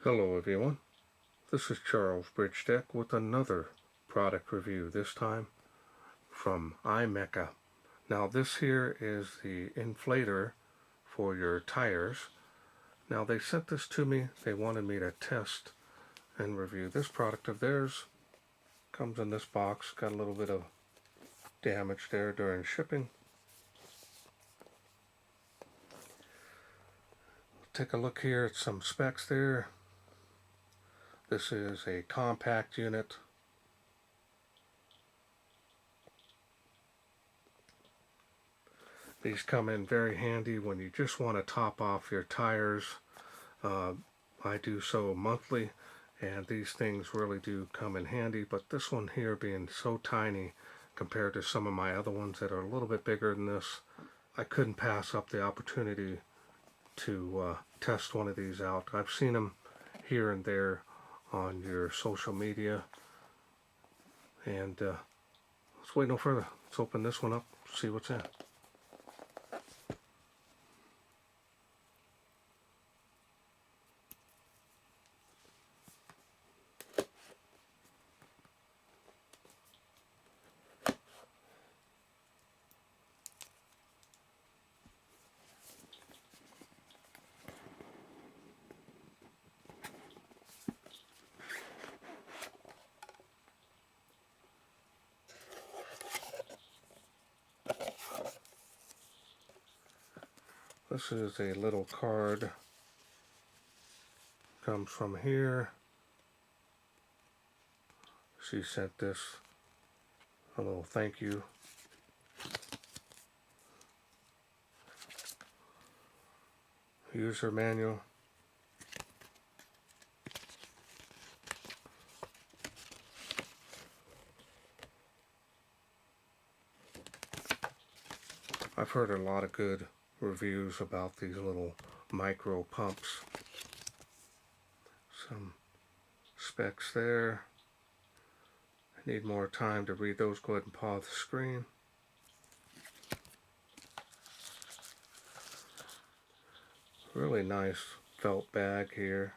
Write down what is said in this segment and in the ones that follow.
Hello everyone, this is Charles BridgTec with another product review, this time from Imecha. Now this here is the inflator for your tires. Now they sent this to me, they wanted me to test and review this product of theirs. Comes in this box, got a little bit of damage there during shipping. Take a look here at some specs there. This is a compact unit. These come in very handy when you just want to top off your tires. I do so monthly, and these things really do come in handy, but this one here being so tiny compared to some of my other ones that are a little bit bigger than this, I couldn't pass up the opportunity to test one of these out. I've seen them here and there on your social media, and let's wait no further. Let's open this one up, see what's in. This is a little card, comes from here. She sent this, a little thank you. User manual. I've heard a lot of good reviews about these little micro pumps. Some specs there. I need more time to read those. Go ahead and pause the screen. Really nice felt bag here.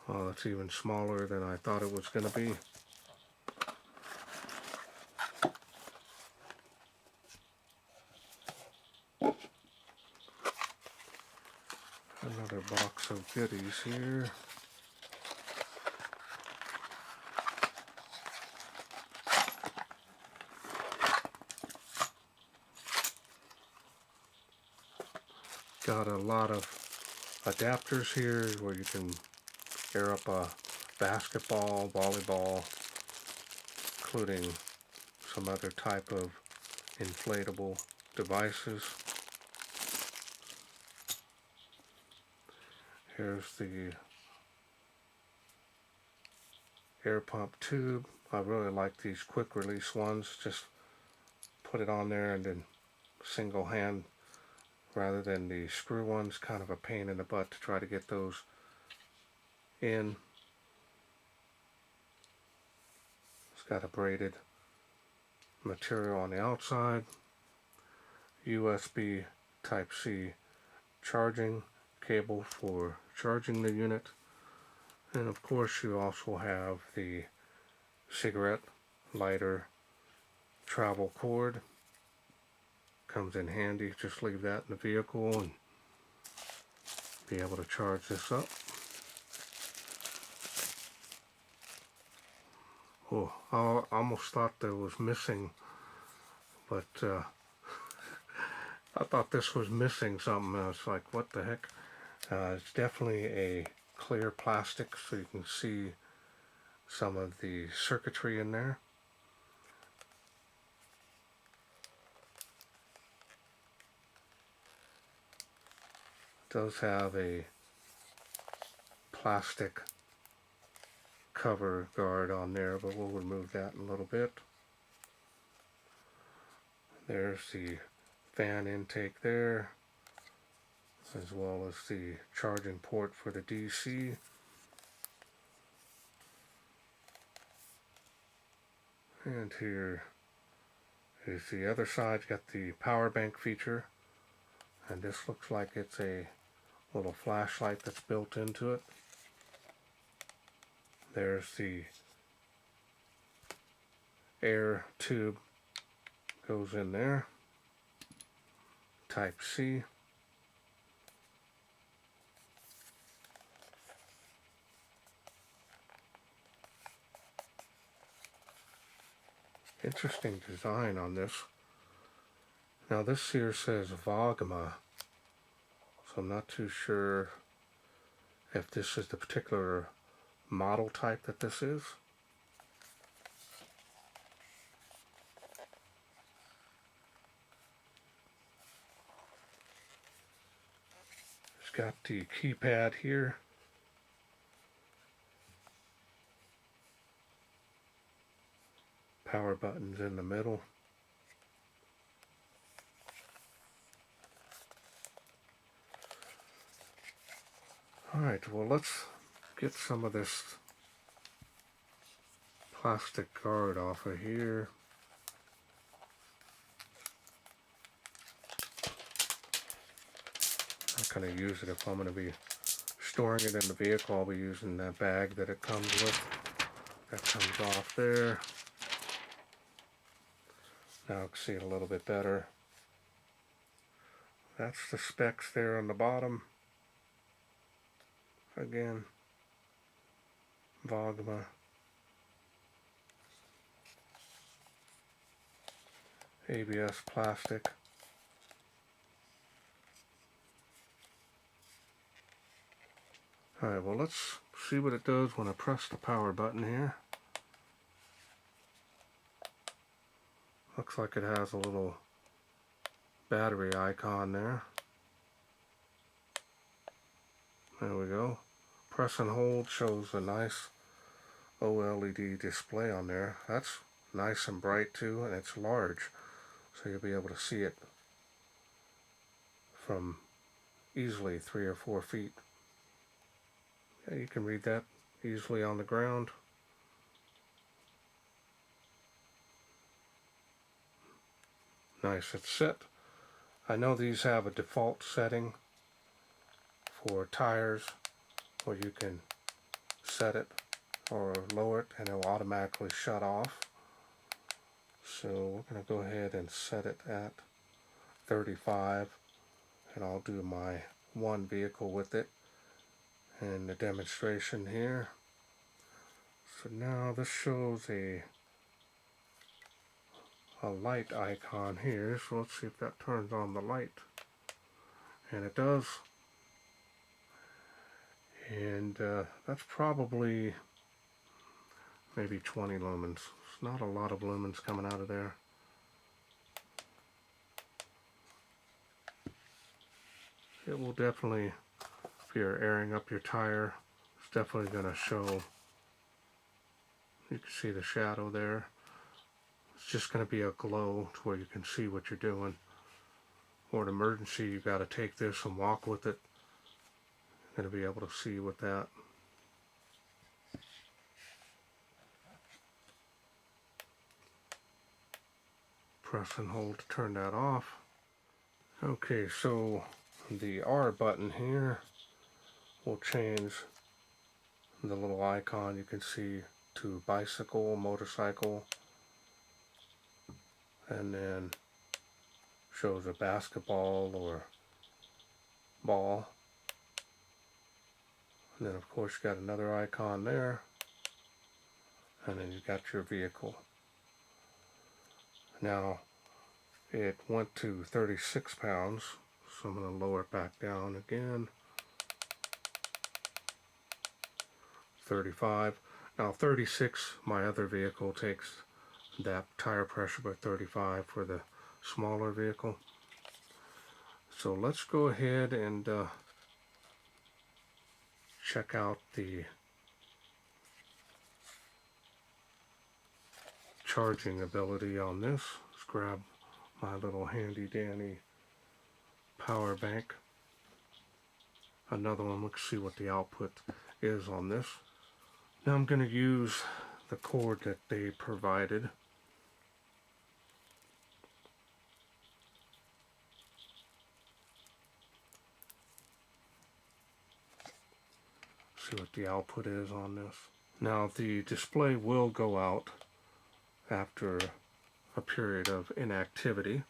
Oh, it's even smaller than I thought it was going to be. Another box of goodies here. Got a lot of adapters here where you can air up a basketball, volleyball, including some other type of inflatable devices. Here's the air pump tube. I really like these quick release ones. Just put it on there and then single hand rather than the screw ones. Kind of a pain in the butt to try to get those in. It's got a braided material on the outside. USB Type-C charging cable for charging the unit. And of course you also have the cigarette lighter travel cord. Comes in handy. Just leave that in the vehicle and be able to charge this up. Oh, I almost thought there was missing, but I thought this was missing something. I was like, what the heck? It's definitely a clear plastic, so you can see some of the circuitry in there. It does have a plastic cover guard on there, but we'll remove that in a little bit. There's the fan intake there, as well as the charging port for the DC. And here You see the other side's got the power bank feature, and this looks like it's a little flashlight that's built into it. There's the air tube, goes in there. Type C. Interesting design on this. Now this here says VOGMA, so I'm not too sure if this is the particular model type that this is. It's got the keypad here. Power buttons in the middle. Alright, well let's get some of this plastic guard off of here. I'm not going to use it if I'm going to be storing it in the vehicle. I'll be using that bag that it comes with. That comes off there. Now I can see it a little bit better. That's the specs there on the bottom. Again, VOGMA. ABS plastic. Alright, well let's see what it does when I press the power button here. Looks like it has a little battery icon there. There we go. Press and hold shows a nice OLED display on there. That's nice and bright too, and it's large, so you'll be able to see it from easily 3 or 4 feet. Yeah, you can read that easily on the ground. Nice, it's set. I know these have a default setting for tires where you can set it or lower it and it will automatically shut off. So we're going to go ahead and set it at 35, and I'll do my one vehicle with it and the demonstration here. So now this shows a light icon here, so let's see if that turns on the light. And it does. And that's probably maybe 20 lumens. It's not a lot of lumens coming out of there. It will definitely, if you're airing up your tire, it's definitely going to show. You can see the shadow there. It's just going to be a glow to where you can see what you're doing. For an emergency, you got to take this and walk with it. You're going to be able to see with that. Press and hold to turn that off. Okay, so the R button here will change the little icon you can see to bicycle, motorcycle, and then shows a basketball or ball. And then of course you got another icon there, and then you got your vehicle. Now it went to 36 pounds, so I'm going to lower it back down again. 35. Now 36, my other vehicle takes that tire pressure, but 35 for the smaller vehicle. So let's go ahead and check out the charging ability on this. Let's grab my little handy dandy power bank. Another one. Let's see what the output is on this. Now I'm going to use the cord that they provided. See what the output is on this. Now the display will go out after a period of inactivity,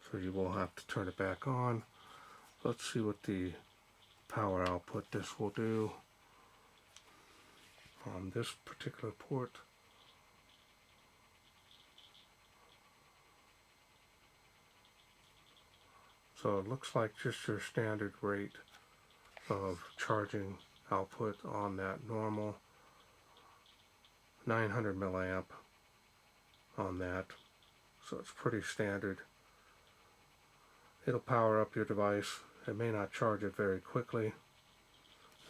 so you will have to turn it back on. Let's see what the power output this will do on this particular port. So it looks like just your standard rate of charging output on that normal 900 milliamp on that. So it's pretty standard. It'll power up your device. It may not charge it very quickly.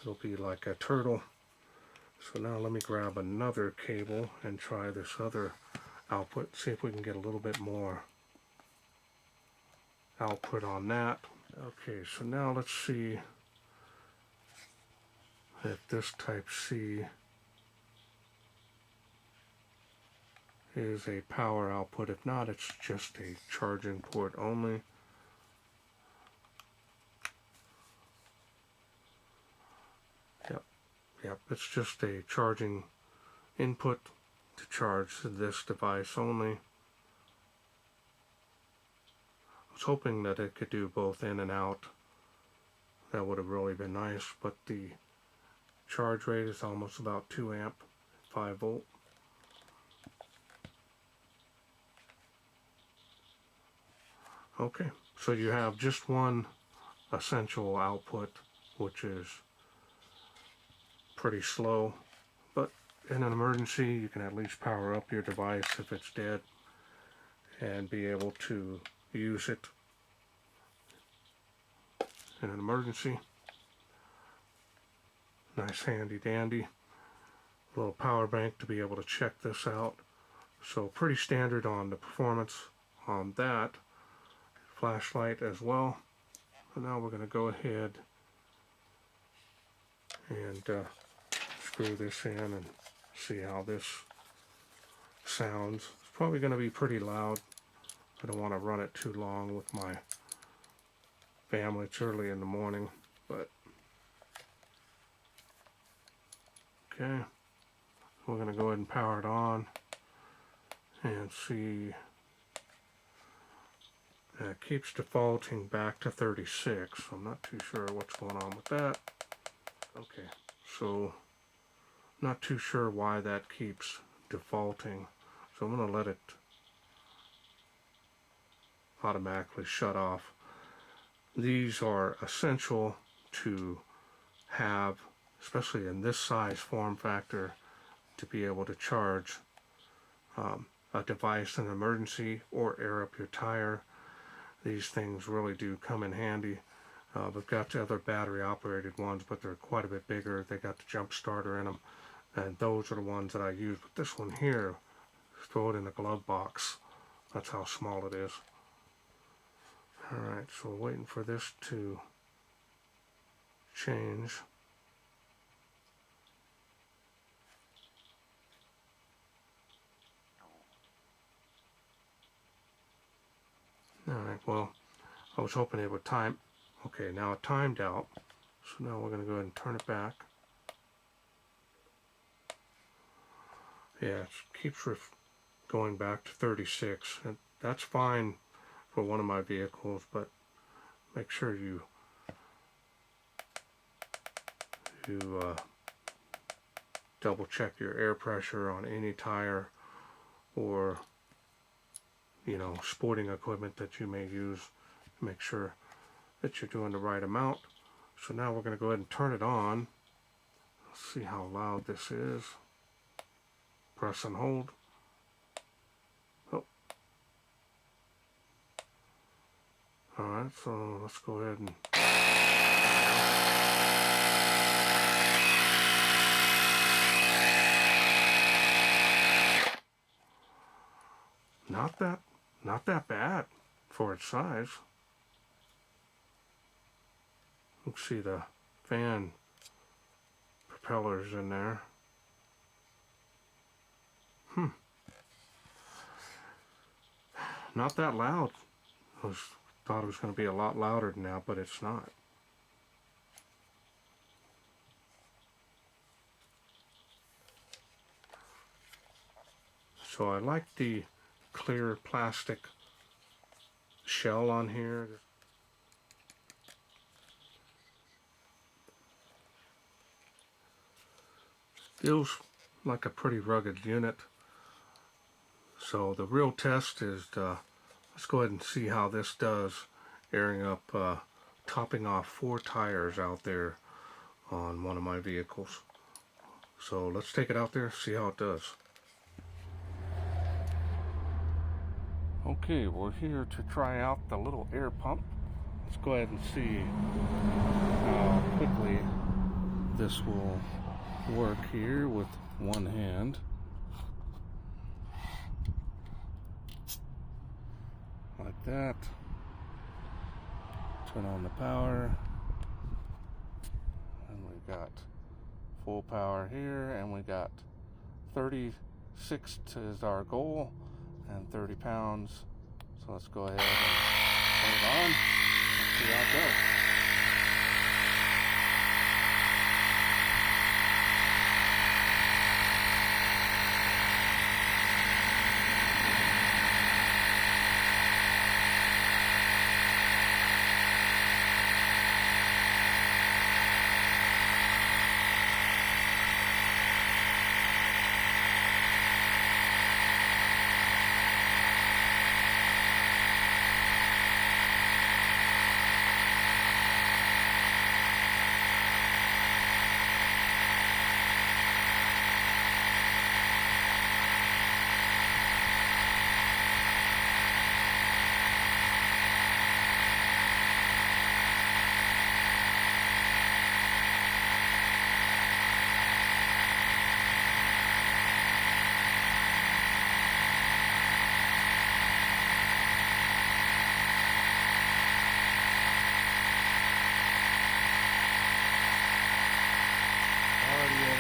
It'll be like a turtle. So now let me grab another cable and try this other output, see if we can get a little bit more output on that. Okay, so now let's see if this type C is a power output. If not, it's just a charging port only. Yep, it's just a charging input to charge this device only. I was hoping that it could do both in and out. That would have really been nice, but the charge rate is almost about 2 amp, 5 volt. Okay, so you have just one essential output, which is pretty slow, but in an emergency you can at least power up your device if it's dead and be able to use it in an emergency. Nice handy dandy little power bank to be able to check this out. So pretty standard on the performance on that. Flashlight as well. So now we're going to go ahead and screw this in and see how this sounds. It's probably going to be pretty loud. I don't want to run it too long with my family. It's early in the morning, but okay. We're going to go ahead and power it on and see. It keeps defaulting back to 36. I'm not too sure what's going on with that. Okay, so not too sure why that keeps defaulting. So I'm going to let it automatically shut off. These are essential to have, especially in this size form factor, to be able to charge a device in an emergency or air up your tire. These things really do come in handy. We've got the other battery operated ones, but they're quite a bit bigger. They got the jump starter in them, and those are the ones that I use. But this one here, throw it in a glove box. That's how small it is. Alright, so we're waiting for this to change. Alright, well, I was hoping it would time. Okay, now it timed out. So now we're going to go ahead and turn it back. Yeah, it keeps going back to 36. And that's fine for one of my vehicles, but make sure you double check your air pressure on any tire or sporting equipment that you may use. Make sure that you're doing the right amount. So now we're going to go ahead and turn it on. Let's see how loud this is. Press and hold. Oh. Alright, so let's go ahead and not that bad for its size. You can see the fan propellers in there. Not that loud. Thought it was going to be a lot louder than that, but it's not. So I like the clear plastic shell on here. Feels like a pretty rugged unit. So the real test is, let's go ahead and see how this does airing up, topping off 4 tires out there on one of my vehicles. So let's take it out there, see how it does. Okay, we're here to try out the little air pump. Let's go ahead and see how quickly this will work here with one hand. Like that. Turn on the power. And we got full power here, and we got 36 is our goal and 30 pounds. So let's go ahead and turn it on. Let's see how it goes.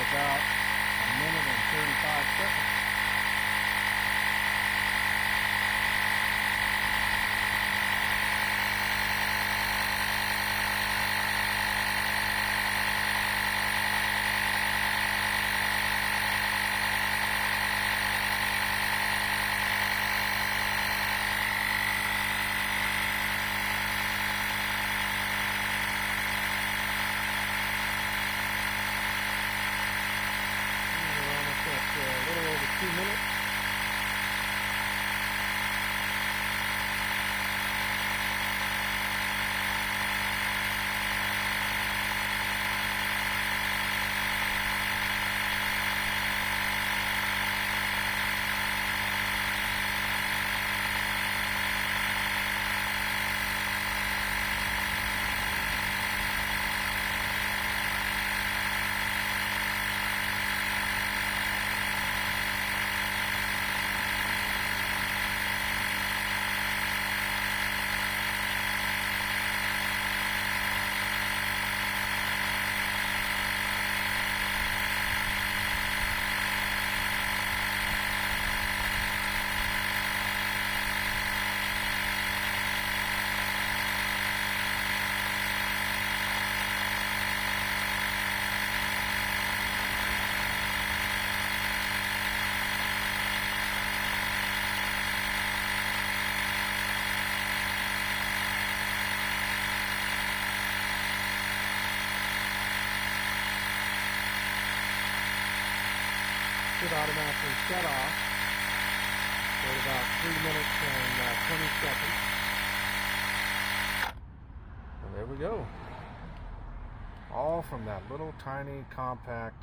About a minute and 35 seconds. A little over 2 minutes. Should automatically shut off for about 3 minutes and 20 seconds. And there we go. All from that little tiny compact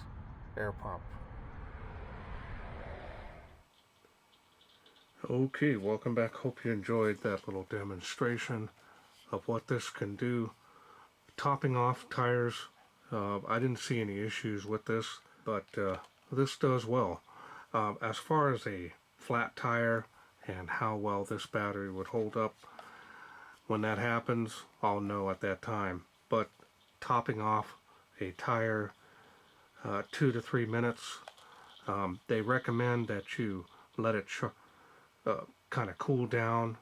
air pump. Okay, welcome back. Hope you enjoyed that little demonstration of what this can do. Topping off tires, I didn't see any issues with this, but this does well. As far as a flat tire and how well this battery would hold up, when that happens, I'll know at that time. But topping off a tire 2 to 3 minutes, they recommend that you let it kind of cool down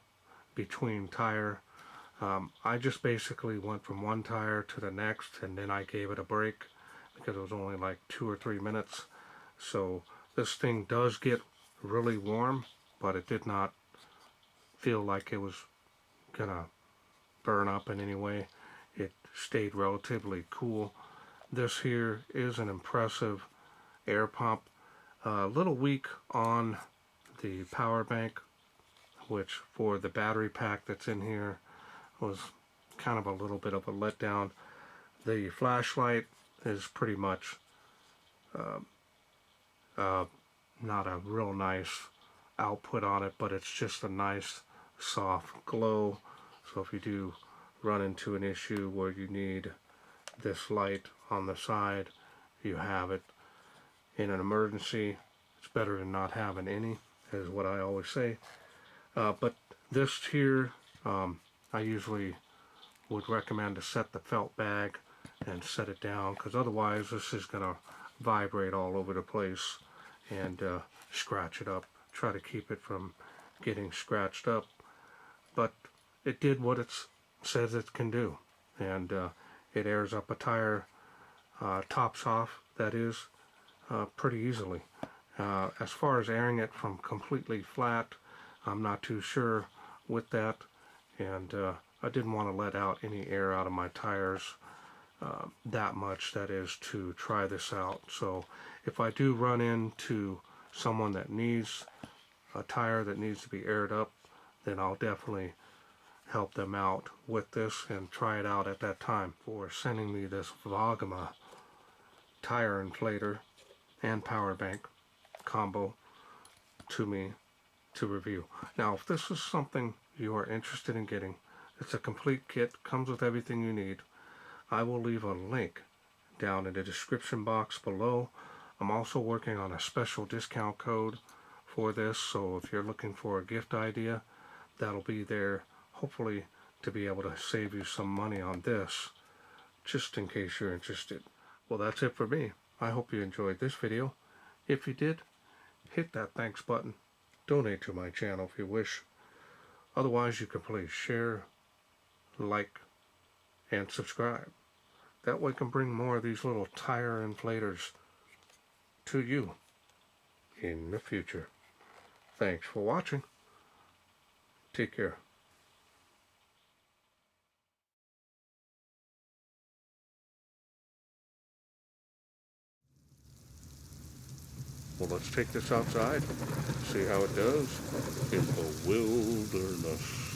between tire. I just basically went from one tire to the next, and then I gave it a break because it was only like 2 or 3 minutes. So this thing does get really warm, but it did not feel like it was gonna burn up in any way. It stayed relatively cool. This here is an impressive air pump. A little weak on the power bank, which for the battery pack that's in here was kind of a little bit of a letdown. The flashlight is pretty much uh, not a real nice output on it, but it's just a nice soft glow. So if you do run into an issue where you need this light on the side, you have it. In an emergency, it's better than not having any, is what I always say. But this here, I usually would recommend to set the felt bag and set it down, because otherwise this is going to vibrate all over the place and scratch it up. Try to keep it from getting scratched up. But it did what it says it can do, and it airs up a tire, tops off, that is, pretty easily. As far as airing it from completely flat, I'm not too sure with that, and I didn't want to let out any air out of my tires that much, that is, to try this out. So if I do run into someone that needs a tire that needs to be aired up, then I'll definitely help them out with this and try it out at that time. For sending me this VOGMA tire inflator and power bank combo to me to review. Now, if this is something you are interested in getting, it's a complete kit, comes with everything you need. I will leave a link down in the description box below. I'm also working on a special discount code for this, so if you're looking for a gift idea, that'll be there, hopefully to be able to save you some money on this, just in case you're interested. Well, that's it for me. I hope you enjoyed this video. If you did, hit that thanks button. Donate to my channel if you wish. Otherwise, you can please share, like, and subscribe. That way I can bring more of these little tire inflators to you in the future. Thanks for watching. Take care. Well, let's take this outside, see how it does in the wilderness.